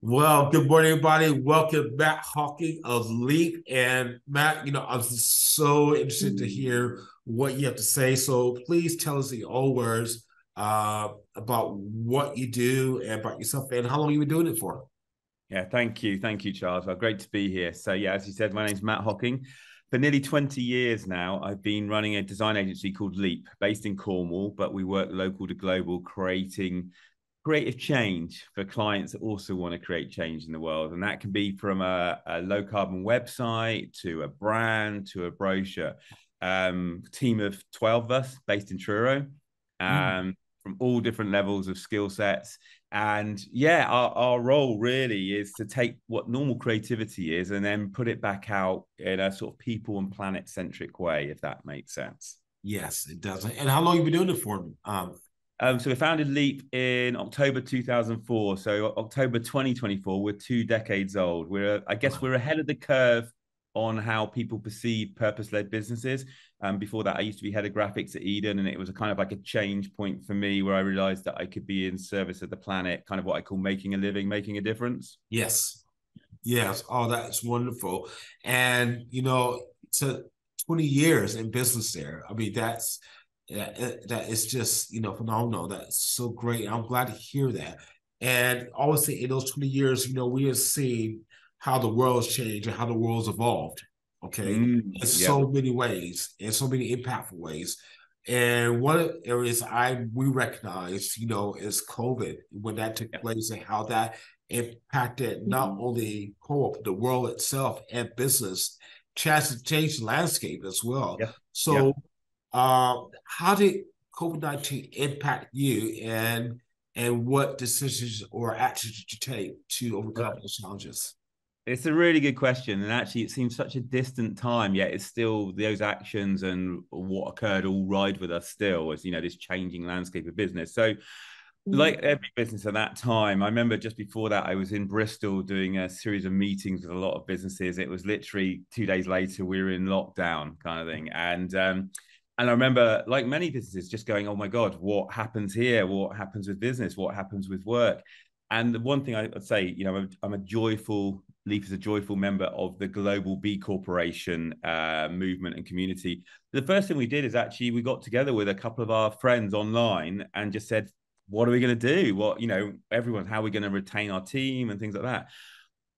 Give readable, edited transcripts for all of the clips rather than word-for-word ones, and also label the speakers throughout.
Speaker 1: Well, good morning, everybody. Welcome, Matt Hocking of Leap. And Matt, I'm so interested to hear what you have to say. So please tell us in your own words about what you do and about yourself and how long you've been doing it for.
Speaker 2: Yeah, thank you. Thank you, Charles. Well, great to be here. So, yeah, as you said, my name's Matt Hocking. For nearly 20 years now, I've been running a design agency called Leap, based in Cornwall, but we work local to global, creating creative change for clients that also want to create change in the world. And that can be from a low carbon website to a brand to a brochure. Team of 12 of us based in Truro,
Speaker 1: Mm.
Speaker 2: from all different levels of skill sets. And yeah, our role really is to take what normal creativity is and then put it back out in a sort of people and planet centric way, if that makes sense.
Speaker 1: Yes, it does. And how long you been doing it for?
Speaker 2: So we founded Leap in October 2004. So October 2024, we're 2 decades old. I guess we're ahead of the curve on how people perceive purpose-led businesses. Before that, I used to be head of graphics at Eden, and it was a kind of like a change point for me where I realized that I could be in service of the planet, kind of what I call making a living, making a difference.
Speaker 1: Yes. Yes. Oh, that's wonderful. And, to 20 years in business there. I mean, that is just, phenomenal. That's so great. I'm glad to hear that. And obviously, in those 20 years, we have seen how the world's changed and how the world's evolved. Okay. In
Speaker 2: Yeah.
Speaker 1: so many ways, in so many impactful ways. And one of the areas we recognize, is COVID, when that took
Speaker 2: Yeah.
Speaker 1: place and how that impacted not only co-op, the world itself and business, changed the landscape as well.
Speaker 2: Yeah. Yeah.
Speaker 1: So how did COVID-19 impact you and what decisions or actions did you take to overcome those challenges?
Speaker 2: It's a really good question. And actually, it seems such a distant time, yet it's still those actions and what occurred all ride with us still as, this changing landscape of business. So, like every business at that time, I remember just before that, I was in Bristol doing a series of meetings with a lot of businesses. It was literally 2 days later, we were in lockdown kind of thing. And I remember, like many businesses, just going, oh my God, what happens here? What happens with business? What happens with work? And the one thing I'd say, I'm a joyful, Leap is a joyful member of the global B Corporation movement and community. The first thing we did is actually we got together with a couple of our friends online and just said, what are we going to do? Everyone, how are we going to retain our team and things like that?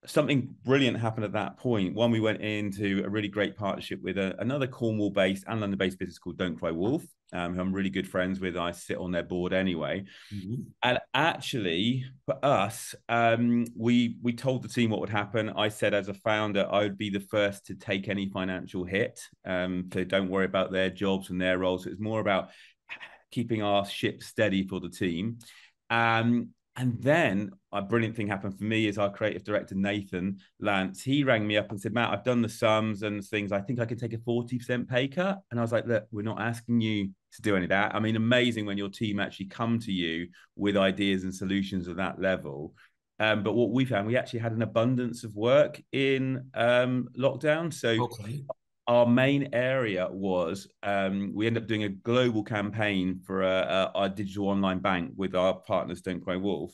Speaker 2: Something brilliant happened at that point. One, we went into a really great partnership with another Cornwall-based and London-based business called Don't Cry Wolf, who I'm really good friends with. I sit on their board anyway.
Speaker 1: Mm-hmm.
Speaker 2: And actually, for us, we told the team what would happen. I said, as a founder, I would be the first to take any financial hit. So don't worry about their jobs and their roles. So it's more about keeping our ship steady for the team. And then a brilliant thing happened for me is our creative director, Nathan Lance. He rang me up and said, Matt, I've done the sums and things. I think I could take a 40% pay cut. And I was like, look, we're not asking you to do any of that. I mean, amazing when your team actually come to you with ideas and solutions of that level. But what we found, we actually had an abundance of work in lockdown. So
Speaker 1: Okay.
Speaker 2: our main area was we ended up doing a global campaign for our digital online bank with our partners Don't Cry Wolf.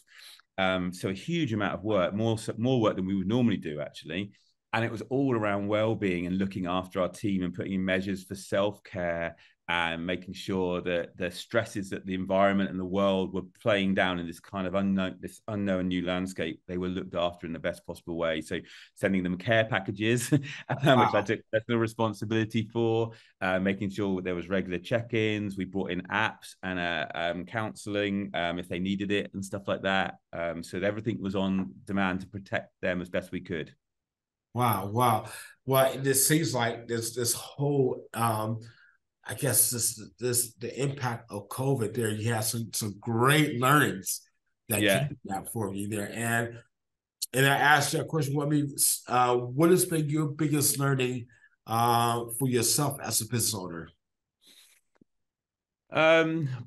Speaker 2: So a huge amount of work, more work than we would normally do actually, and it was all around well-being and looking after our team and putting in measures for self-care and making sure that the stresses that the environment and the world were playing down in this kind of unknown new landscape, they were looked after in the best possible way. So sending them care packages, which I
Speaker 1: Wow.
Speaker 2: took personal responsibility for, making sure there was regular check-ins. We brought in apps and counselling if they needed it and stuff like that. So that everything was on demand to protect them as best we could.
Speaker 1: Wow. Wow. Well, this seems like this whole I guess this the impact of COVID there, you have some great learnings that
Speaker 2: Yeah.
Speaker 1: came out for you there. And I asked you a question, what has been your biggest learning for yourself as a business owner?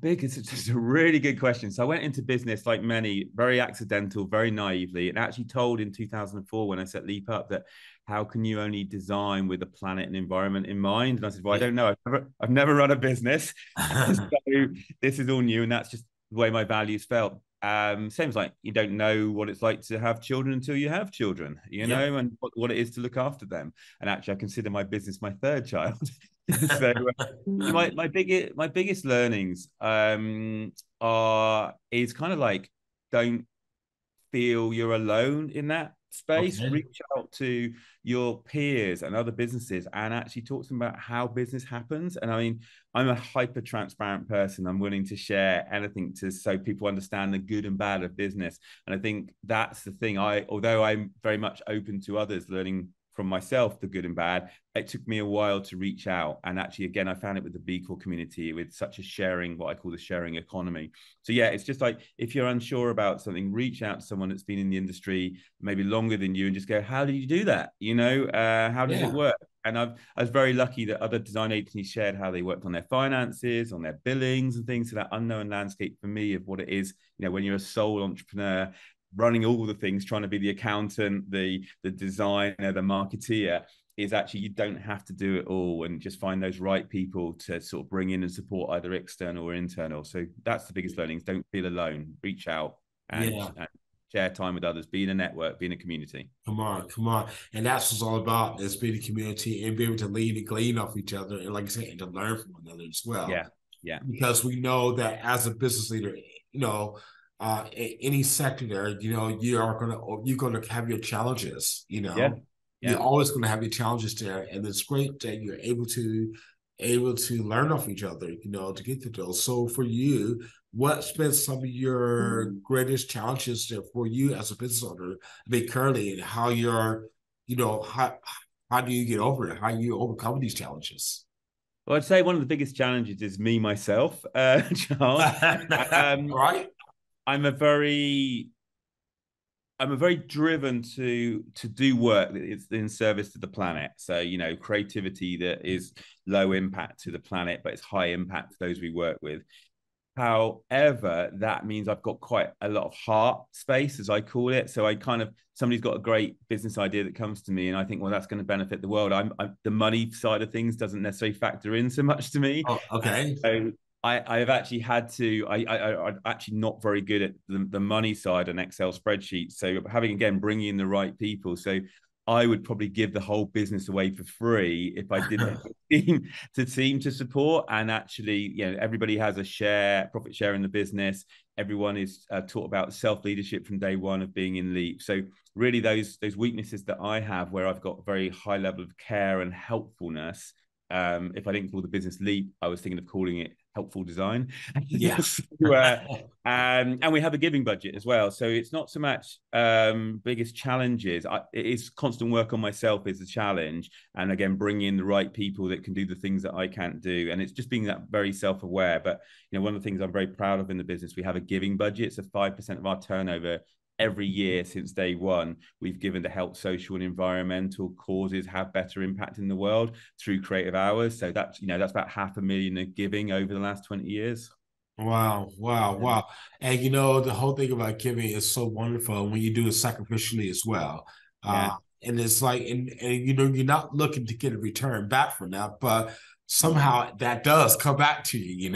Speaker 2: Big, it's just a really good question. So I went into business like many, very accidental, very naively, and actually told in 2004 when I set Leap Up that how can you only design with the planet and environment in mind? And I said, well, I
Speaker 1: Yeah.
Speaker 2: don't know. I've never run a business. So this is all new, and that's just the way my values felt. Same as like you don't know what it's like to have children until you have children,
Speaker 1: Yep.
Speaker 2: and what it is to look after them. And actually, I consider my business my third child. So my biggest learnings are is kind of like don't feel you're alone in that space.
Speaker 1: Okay.
Speaker 2: Reach out to your peers and other businesses and actually talk to them about how business happens. And I mean, I'm a hyper transparent person. I'm willing to share anything to so people understand the good and bad of business. And I think that's the thing. Although I'm very much open to others learning from myself the good and bad, it took me a while to reach out. And actually, again, I found it with the B Corp community with such a sharing, what I call the sharing economy. So yeah, it's just like if you're unsure about something, reach out to someone that's been in the industry maybe longer than you and just go, how did you do that? How does it
Speaker 1: Yeah.
Speaker 2: work? And I was very lucky that other design agencies shared how they worked on their finances, on their billings and things. So that unknown landscape for me of what it is, when you're a sole entrepreneur, running all the things, trying to be the accountant, the designer, the marketeer, is actually you don't have to do it all, and just find those right people to sort of bring in and support either external or internal. So that's the biggest learnings. Don't feel alone. Reach out
Speaker 1: Yeah.
Speaker 2: and share time with others. Be in a network. Be in a community.
Speaker 1: Come on, come on. And that's what it's all about is being a community and be able to lean and glean off each other. And like I said, and to learn from one another as well.
Speaker 2: Yeah, yeah,
Speaker 1: Because we know that as a business leader, in any sector there, you're gonna have your challenges,
Speaker 2: yeah,
Speaker 1: You're
Speaker 2: yeah.
Speaker 1: always gonna have your challenges there. And it's great that you're able to learn off each other, to get to those. So for you, what's been some of your greatest challenges there for you as a business owner? I mean, currently, and how how do you get over it? How do you overcome these challenges?
Speaker 2: Well, I'd say one of the biggest challenges is me myself, Charles. Um,
Speaker 1: Right?
Speaker 2: I'm a very driven to do work that is in service to the planet. So, creativity that is low impact to the planet, but it's high impact to those we work with. However, that means I've got quite a lot of heart space, as I call it. So I kind of somebody's got a great business idea that comes to me, and I think, well, that's going to benefit the world. The money side of things doesn't necessarily factor in so much to me.
Speaker 1: Oh, okay.
Speaker 2: So I've actually had to. I'm actually not very good at the money side and Excel spreadsheets. So having again bringing in the right people. So I would probably give the whole business away for free if I didn't have a team to support. And actually, everybody has a profit share in the business. Everyone is taught about self leadership from day one of being in Leap. So really, those weaknesses that I have, where I've got very high level of care and helpfulness. If I didn't call the business Leap, I was thinking of calling it helpful design.
Speaker 1: Yeah.
Speaker 2: So, and we have a giving budget as well. So it's not so much biggest challenges. It is constant work on myself is the challenge. And again, bringing in the right people that can do the things that I can't do. And it's just being that very self-aware. But, one of the things I'm very proud of in the business, we have a giving budget. So 5% of our turnover every year since day one, we've given to help social and environmental causes have better impact in the world through creative hours. So that's about 500,000 of giving over the last 20 years.
Speaker 1: Wow, wow,
Speaker 2: Yeah.
Speaker 1: wow. And the whole thing about giving is so wonderful when you do it sacrificially as well. Uh,
Speaker 2: Yeah.
Speaker 1: and it's like, and you're not looking to get a return back from that, but somehow that does come back to you, and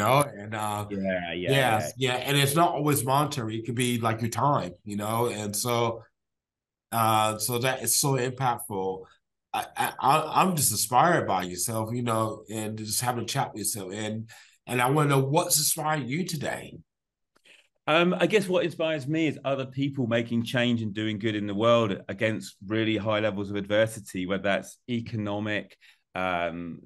Speaker 2: Yeah. Yeah.
Speaker 1: yeah,
Speaker 2: Yeah.
Speaker 1: yeah. And it's not always monetary, it could be like your time, and so that is so impactful. I'm just inspired by yourself, and just having a chat with yourself. And I want to know what's inspiring you today.
Speaker 2: I guess what inspires me is other people making change and doing good in the world against really high levels of adversity, whether that's economic,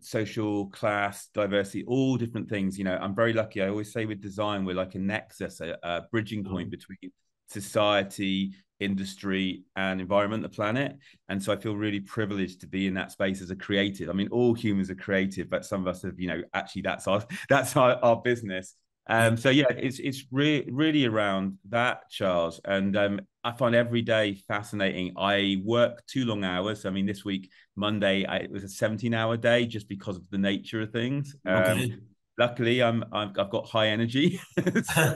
Speaker 2: social, class, diversity, all different things. I'm very lucky. I always say with design, we're like a nexus, a bridging point between society, industry, and environment, the planet. And so I feel really privileged to be in that space as a creative. I mean, all humans are creative, but some of us have, actually that's our business.
Speaker 1: Yeah.
Speaker 2: So yeah, really around that, Charles. And I find every day fascinating. I work too long hours. I mean, this week, Monday, it was a 17-hour day just because of the nature of things.
Speaker 1: Okay.
Speaker 2: Luckily, I've got high energy. So,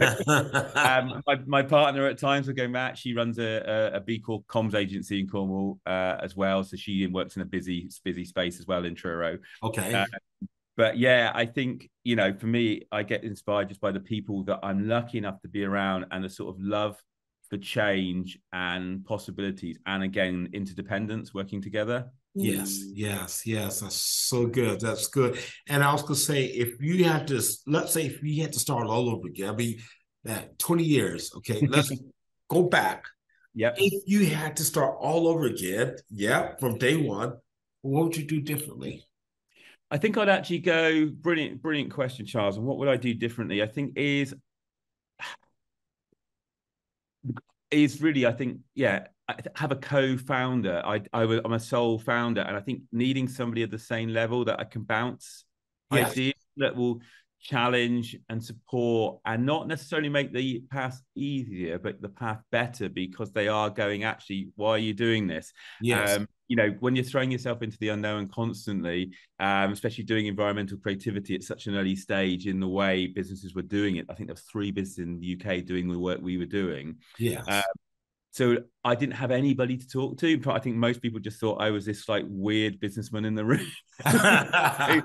Speaker 2: my partner at times will go back. She runs a B Corp comms agency in Cornwall as well. So she works in a busy space as well in Truro. Uh,
Speaker 1: Okay.
Speaker 2: But yeah, I think, you know, for me, I get inspired just by the people that I'm lucky enough to be around, and the sort of love for change and possibilities, and again, interdependence, working together.
Speaker 1: Yes, yes, yes. That's so good. That's good. And I was gonna say, if you had to, let's say, if you had to start all over again, I mean, that 20 years. Okay, let's go back.
Speaker 2: Yep.
Speaker 1: If you had to start all over again, yeah, from day one, what would you do differently?
Speaker 2: I think I'd actually go, brilliant, brilliant question, Charles. And what would I do differently? I think is really, I think, yeah, I have a co-founder. I'm a sole founder, and I think needing somebody at the same level that I can bounce
Speaker 1: Yes,
Speaker 2: ideas that will challenge and support, and not necessarily make the path easier, but the path better, because they are going, actually, why are you doing this?
Speaker 1: yes,
Speaker 2: You know, when you're throwing yourself into the unknown constantly, especially doing environmental creativity at such an early stage in the way businesses were doing it. I think there was 3 businesses in the UK doing the work we were doing. Uh,
Speaker 1: yes.
Speaker 2: so I didn't have anybody to talk to. But I think most people just thought I was this like weird businessman in the room. so,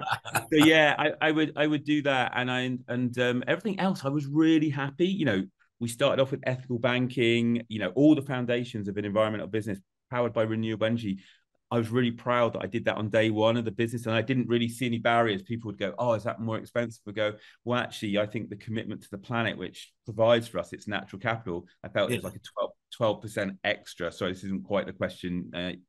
Speaker 2: so yeah, I would do that, and everything else I was really happy. You know, we started off with ethical banking. You know, all the foundations of an environmental business powered by renewable energy. I was really proud that I did that on day one of the business, and I didn't really see any barriers. People would go, "Oh, is that more expensive?" We go, "Well, actually, I think the commitment to the planet, which provides for us its natural capital, I felt it
Speaker 1: Yeah.
Speaker 2: was like a 12% extra." Sorry, this isn't quite the question,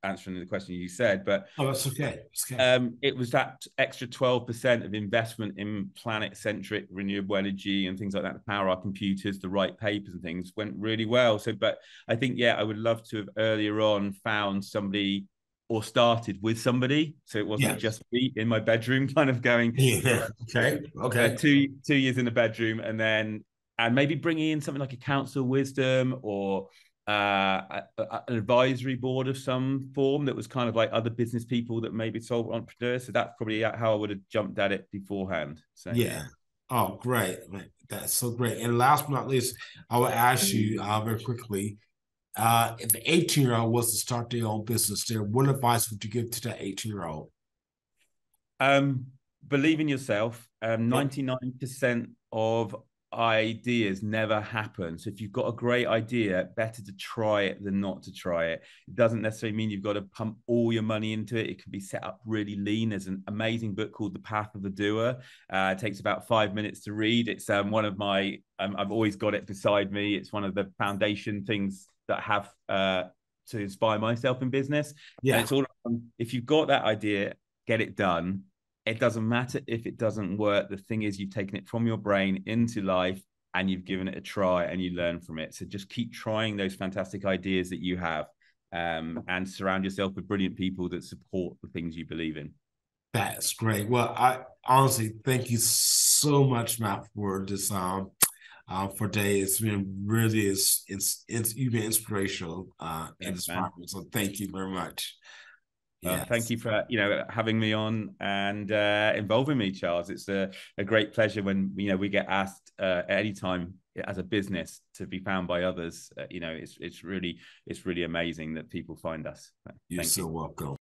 Speaker 2: answering the question you said, but
Speaker 1: Oh, that's okay. It's okay.
Speaker 2: it was that extra 12% of investment in planet-centric renewable energy and things like that to power our computers, the right papers and things went really well. So, but I think, yeah, I would love to have earlier on found somebody or started with somebody, so it wasn't
Speaker 1: Yeah.
Speaker 2: just me in my bedroom kind of going
Speaker 1: Yeah. Okay. Okay.
Speaker 2: 2 years in the bedroom, and maybe bringing in something like a council wisdom, or an advisory board of some form that was kind of like other business people that maybe sold entrepreneurs. So that's probably how I would have jumped at it beforehand. So yeah.
Speaker 1: Yeah. Oh, great. That's so great. And last but not least, I will ask you very quickly, if the 18-year-old was to start their own business there, what advice would you give to that 18-year-old?
Speaker 2: Um, Believe in yourself.
Speaker 1: Yep.
Speaker 2: 99% of ideas never happen. So if you've got a great idea, better to try it than not to try it. It doesn't necessarily mean you've got to pump all your money into it. It can be set up really lean. There's an amazing book called The Path of the Doer. It takes about 5 minutes to read. It's one of my, I've always got it beside me. It's one of the foundation things that I have to inspire myself in business. And
Speaker 1: Yeah.
Speaker 2: it's all, if you've got that idea, get it done. It doesn't matter if it doesn't work. The thing is, you've taken it from your brain into life, and you've given it a try, and you learn from it. So just keep trying those fantastic ideas that you have, and surround yourself with brilliant people that support the things you believe in.
Speaker 1: That's great. Well, I honestly thank you so much, Matt, for this for today. It's been really it's you've been inspirational and
Speaker 2: Thanks, man.
Speaker 1: inspiring. So thank you very much.
Speaker 2: Thank
Speaker 1: Yes.
Speaker 2: you for having me on and involving me, Charles. It's a great pleasure when we get asked at any time as a business to be found by others. It's really amazing that people find us.
Speaker 1: You're
Speaker 2: Thank
Speaker 1: so
Speaker 2: you.
Speaker 1: welcome.